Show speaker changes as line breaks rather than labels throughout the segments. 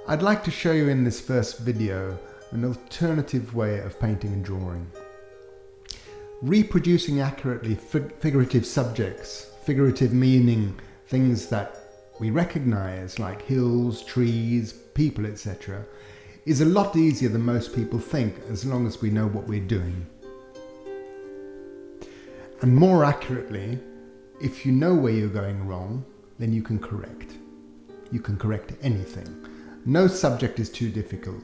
I'd like to show you in this first video an alternative way of painting and drawing. Reproducing accurately figurative subjects, figurative meaning, things that we recognize like hills, trees, people, etc., is a lot easier than most people think as long as we know what we're doing. And more accurately, if you know where you're going wrong, then you can correct. You can correct anything. No subject is too difficult.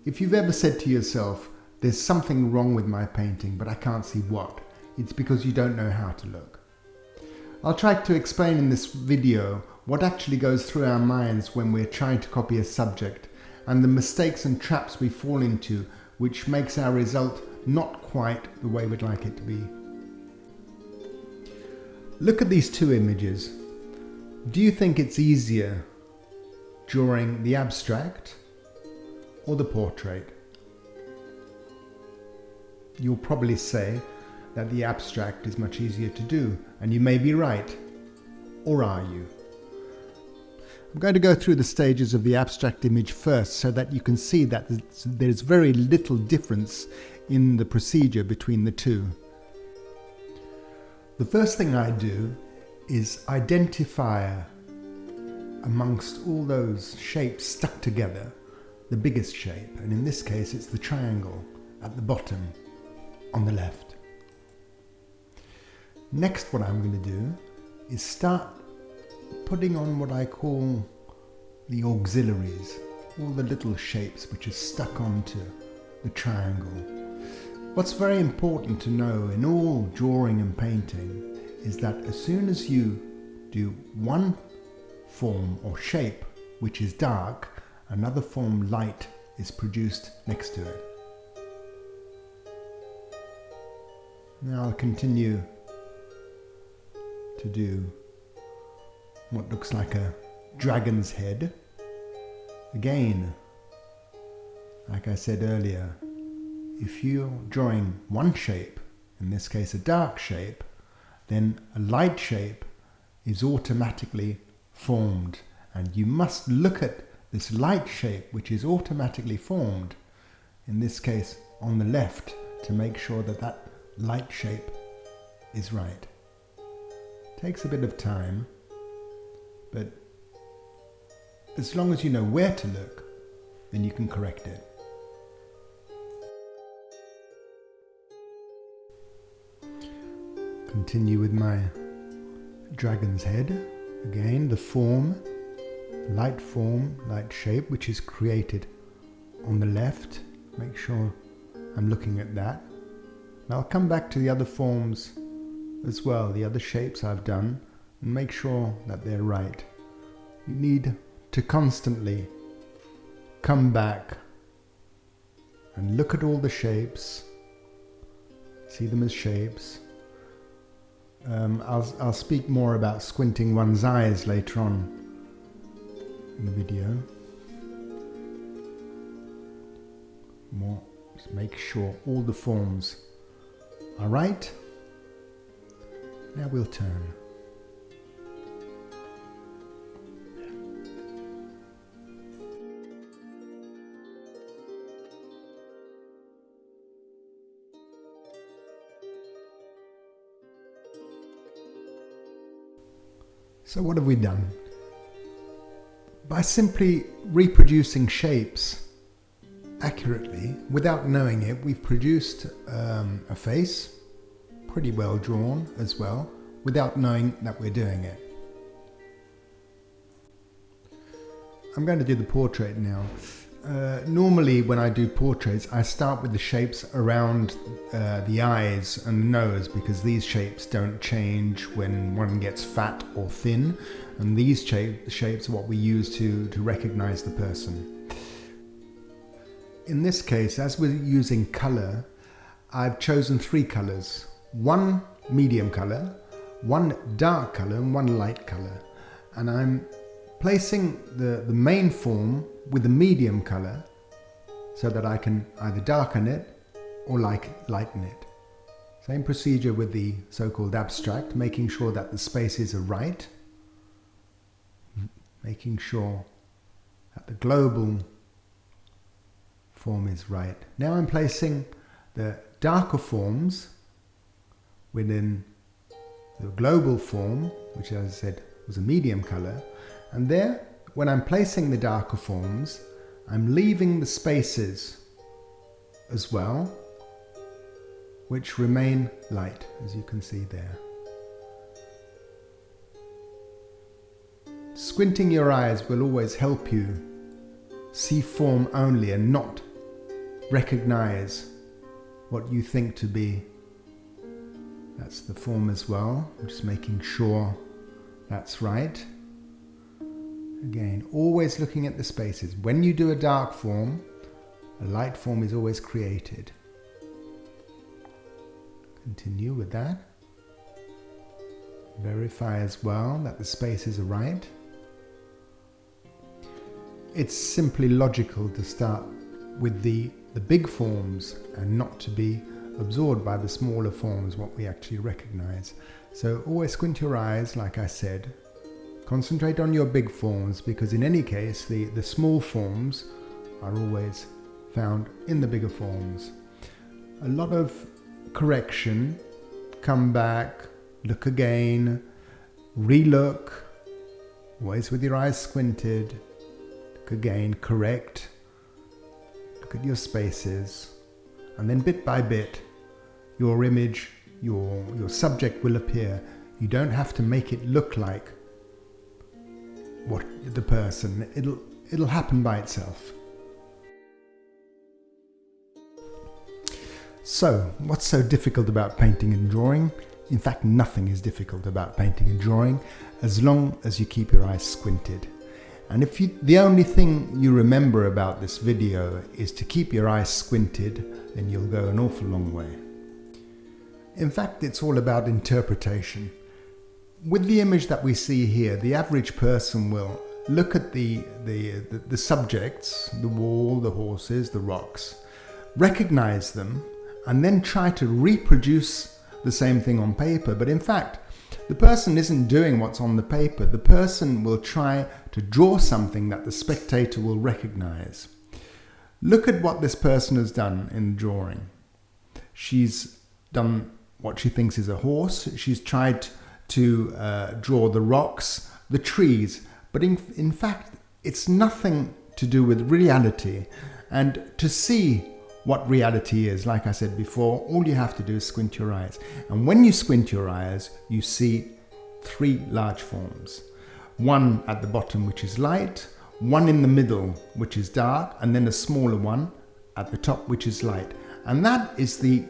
If you've ever said to yourself, there's something wrong with my painting, but I can't see what, it's because you don't know how to look. I'll try to explain in this video what actually goes through our minds when we're trying to copy a subject, and the mistakes and traps we fall into, which makes our result not quite the way we'd like it to be. Look at these two images. Do you think it's easier drawing the abstract or the portrait? You'll probably say that the abstract is much easier to do, and you may be right. Or are you? I'm going to go through the stages of the abstract image first so that you can see that there's very little difference in the procedure between the two. The first thing I do is identify amongst all those shapes stuck together the biggest shape, and in this case it's the triangle at the bottom on the left. Next, what I'm going to do is start putting on what I call the auxiliaries, all the little shapes which are stuck onto the triangle. What's very important to know in all drawing and painting is that as soon as you do one form or shape which is dark, another form light is produced next to it. Now I'll continue to do what looks like a dragon's head. Again, like I said earlier, if you're drawing one shape, in this case a dark shape, then a light shape is automatically formed, and you must look at this light shape which is automatically formed, in this case on the left, to make sure that that light shape is right. Takes a bit of time, but as long as you know where to look, then you can correct it. Continue with my dragon's head. Again, the form, light shape, which is created on the left. Make sure I'm looking at that. Now I'll come back to the other forms as well, the other shapes I've done, and make sure that they're right. You need to constantly come back and look at all the shapes, see them as shapes. I'll speak more about squinting one's eyes later on in the video. Just make sure all the forms are right. Now we'll turn. So what have we done? By simply reproducing shapes accurately, without knowing it, we've produced a face, pretty well drawn as well, without knowing that we're doing it. I'm going to do the portrait now. Normally when I do portraits, I start with the shapes around the eyes and the nose, because these shapes don't change when one gets fat or thin, and these shapes are what we use to recognize the person. In this case, as we're using color, I've chosen three colors. One medium color, one dark color, and one light color. And I'm placing the main form with the medium color so that I can either darken it or lighten it. Same procedure with the so-called abstract, making sure that the spaces are right, making sure that the global form is right. Now I'm placing the darker forms within the global form, which, as I said, was a medium color. And there, when I'm placing the darker forms, I'm leaving the spaces as well, which remain light, as you can see there. Squinting your eyes will always help you see form only and not recognize what you think to be. That's the form as well. I'm just making sure that's right. Again, always looking at the spaces. When you do a dark form, a light form is always created. Continue with that. Verify as well that the spaces are right. It's simply logical to start with the big forms and not to be absorbed by the smaller forms, what we actually recognize. So always squint your eyes, like I said. Concentrate on your big forms, because in any case the small forms are always found in the bigger forms. A lot of correction, come back, look again, re-look, always with your eyes squinted, look again, correct, look at your spaces, and then bit by bit your image, your subject will appear. You don't have to make it look like what the person, it'll happen by itself. So, what's so difficult about painting and drawing? In fact, nothing is difficult about painting and drawing as long as you keep your eyes squinted. And if the only thing you remember about this video is to keep your eyes squinted, then you'll go an awful long way. In fact, it's all about interpretation. With the image that we see here, the average person will look at the subjects, the wall, the horses, the rocks, recognize them, and then try to reproduce the same thing on paper. But in fact, the person isn't doing what's on the paper. The person will try to draw something that the spectator will recognize. Look at what this person has done in the drawing. She's done what she thinks is a horse. She's tried to draw the rocks, the trees, but in fact it's nothing to do with reality. And to see what reality is, like I said before, all you have to do is squint your eyes. And when you squint your eyes, you see three large forms. One at the bottom, which is light, one in the middle, which is dark, and then a smaller one at the top, which is light. And that is the